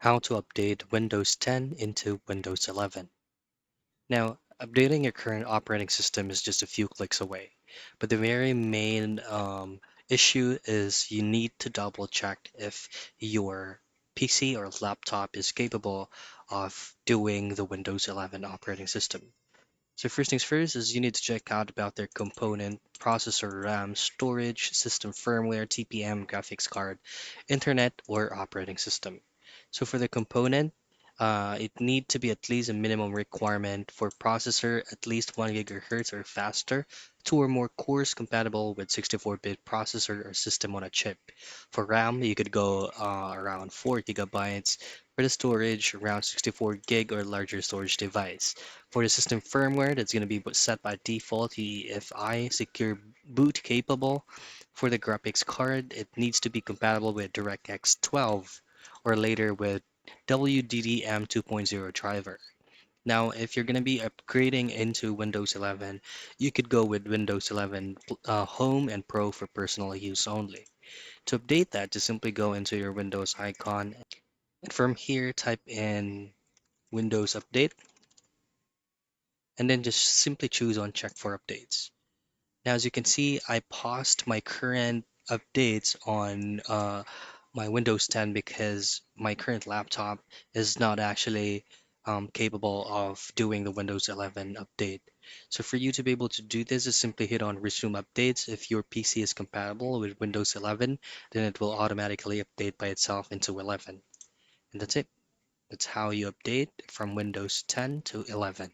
How to update Windows 10 into Windows 11. Now, updating your current operating system is just a few clicks away, but the very main issue is you need to double check if your PC or laptop is capable of doing the Windows 11 operating system. So first things first is you need to check out about their component, processor, RAM, storage, system firmware, TPM, graphics card, internet, or operating system. So for the component, it need to be at least a minimum requirement for processor at least 1 gigahertz or faster, two or more cores compatible with 64-bit processor or system on a chip. For RAM, you could go around 4 gigabytes. For the storage, around 64 gig or larger storage device. For the system firmware, that's going to be set by default EFI secure boot capable. For the graphics card, it needs to be compatible with DirectX 12 or later with WDDM 2.0 driver. Now, if you're going to be upgrading into Windows 11, you could go with Windows 11 Home and Pro for personal use only. To update that, just simply go into your Windows icon and from here type in Windows Update and then just simply choose on check for updates. Now, as you can see, I paused my current updates on my Windows 10 because my current laptop is not actually capable of doing the Windows 11 update. So for you to be able to do this, is simply hit on resume updates. If your PC is compatible with Windows 11, then it will automatically update by itself into 11. And that's it. That's how you update from Windows 10 to 11.